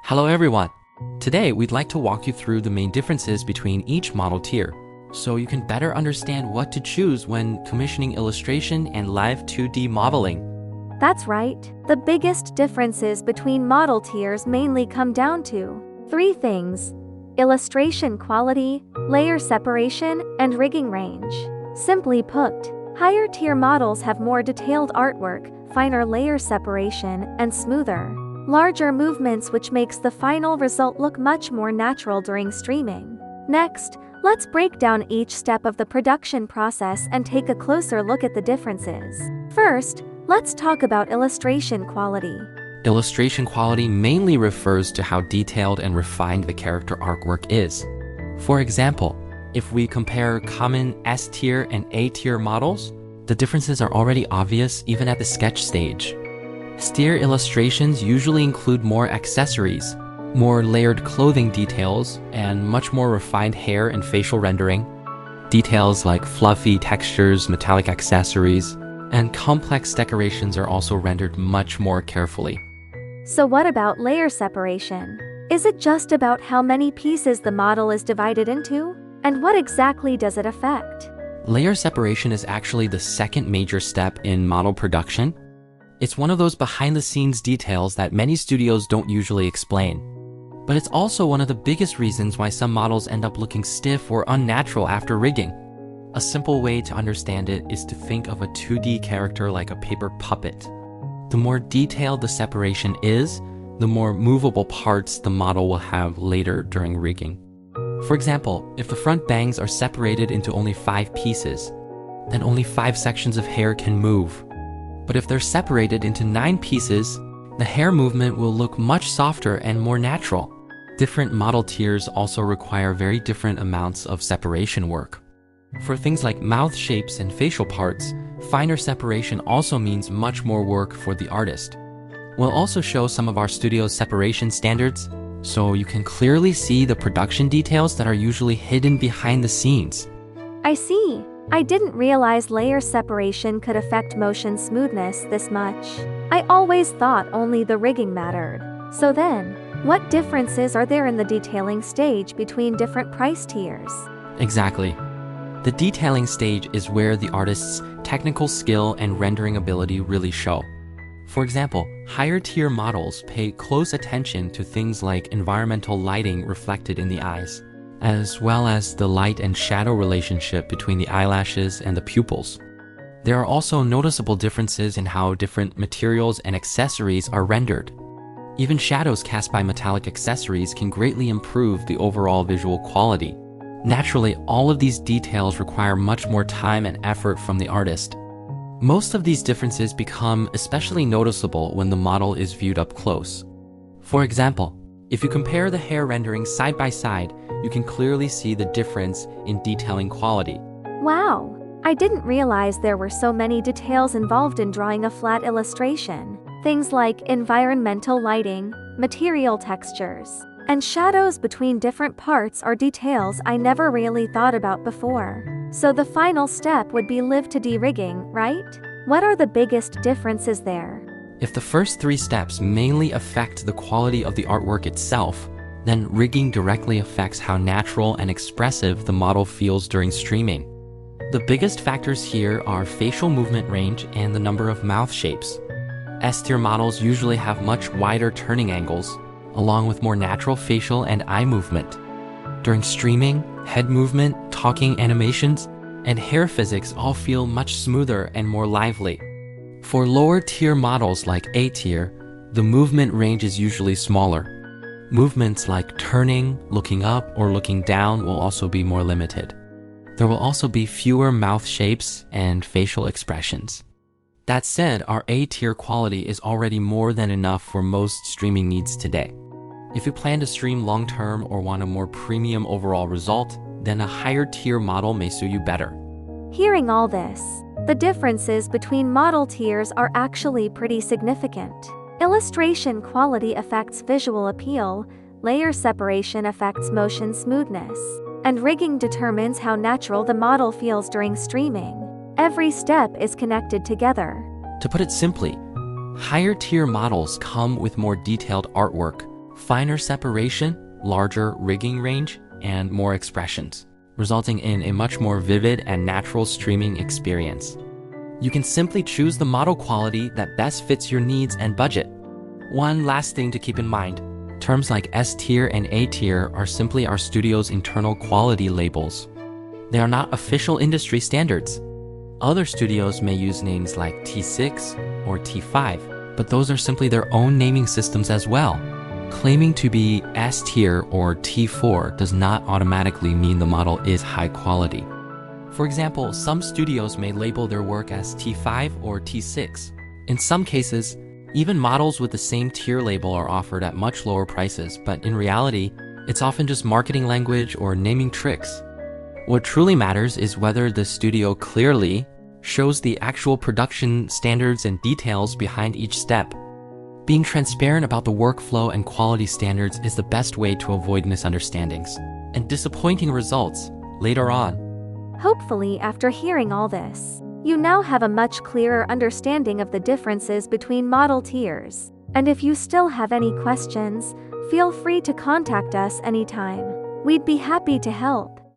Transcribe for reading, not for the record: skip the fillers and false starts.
Hello everyone! Today we'd like to walk you through the main differences between each model tier, so you can better understand what to choose when commissioning illustration and live 2D modeling. That's right. The biggest differences between model tiers mainly come down to three things: illustration quality, layer separation, and rigging range. Simply put, higher tier models have more detailed artwork, finer layer separation, and smoother, larger movements, which makes the final result look much more natural during streaming. Next, let's break down each step of the production process and take a closer look at the differences. First, let's talk about illustration quality. Illustration quality mainly refers to how detailed and refined the character artwork is. For example, if we compare common S tier and A tier models, the differences are already obvious even at the sketch stage. S tier illustrations usually include more accessories, more layered clothing details, and much more refined hair and facial rendering. Details like fluffy textures, metallic accessories, and complex decorations are also rendered much more carefully. So what about layer separation? Is it just about how many pieces the model is divided into? And what exactly does it affect? Layer separation is actually the second major step in model production. It's one of those behind-the-scenes details that many studios don't usually explain. But it's also one of the biggest reasons why some models end up looking stiff or unnatural after rigging. A simple way to understand it is to think of a 2D character like a paper puppet. The more detailed the separation is, the more movable parts the model will have later during rigging. For example, if the front bangs are separated into only 5 pieces, then only 5 sections of hair can move. But if they're separated into 9 pieces, the hair movement will look much softer and more natural. Different model tiers also require very different amounts of separation work. For things like mouth shapes and facial parts, finer separation also means much more work for the artist. We'll also show some of our studio's separation standards, so you can clearly see the production details that are usually hidden behind the scenes. I see. I didn't realize layer separation could affect motion smoothness this much. I always thought only the rigging mattered. So then, what differences are there in the detailing stage between different price tiers? Exactly. The detailing stage is where the artist's technical skill and rendering ability really show. For example, higher tier models pay close attention to things like environmental lighting reflected in the eyes, as well as the light and shadow relationship between the eyelashes and the pupils. There are also noticeable differences in how different materials and accessories are rendered. Even shadows cast by metallic accessories can greatly improve the overall visual quality. Naturally, all of these details require much more time and effort from the artist. Most of these differences become especially noticeable when the model is viewed up close. For example, if you compare the hair renderings side by side, you can clearly see the difference in detailing quality. Wow! I didn't realize there were so many details involved in drawing a flat illustration. Things like environmental lighting, material textures, and shadows between different parts are details I never really thought about before. So the final step would be live to de-rigging, right? What are the biggest differences there? If the first 3 steps mainly affect the quality of the artwork itself, then rigging directly affects how natural and expressive the model feels during streaming. The biggest factors here are facial movement range and the number of mouth shapes. S-tier models usually have much wider turning angles, along with more natural facial and eye movement. During streaming, head movement, talking animations, and hair physics all feel much smoother and more lively. For lower tier models like A tier, the movement range is usually smaller. Movements like turning, looking up, or looking down will also be more limited. There will also be fewer mouth shapes and facial expressions. That said, our A tier quality is already more than enough for most streaming needs today. If you plan to stream long-term or want a more premium overall result, then a higher tier model may suit you better. Hearing all this, the differences between model tiers are actually pretty significant. Illustration quality affects visual appeal, layer separation affects motion smoothness, and rigging determines how natural the model feels during streaming. Every step is connected together. To put it simply, higher tier models come with more detailed artwork, finer separation, larger rigging range, and more expressions, resulting in a much more vivid and natural streaming experience. You can simply choose the model quality that best fits your needs and budget. One last thing to keep in mind, terms like S tier and A tier are simply our studio's internal quality labels. They are not official industry standards. Other studios may use names like T6 or T5, but those are simply their own naming systems as well. Claiming to be S tier or T4 does not automatically mean the model is high quality. For example, some studios may label their work as T5 or T6. In some cases, even models with the same tier label are offered at much lower prices, but in reality, it's often just marketing language or naming tricks. What truly matters is whether the studio clearly shows the actual production standards and details behind each step. Being transparent about the workflow and quality standards is the best way to avoid misunderstandings and disappointing results later on. Hopefully, after hearing all this, you now have a much clearer understanding of the differences between model tiers. And if you still have any questions, feel free to contact us anytime. We'd be happy to help.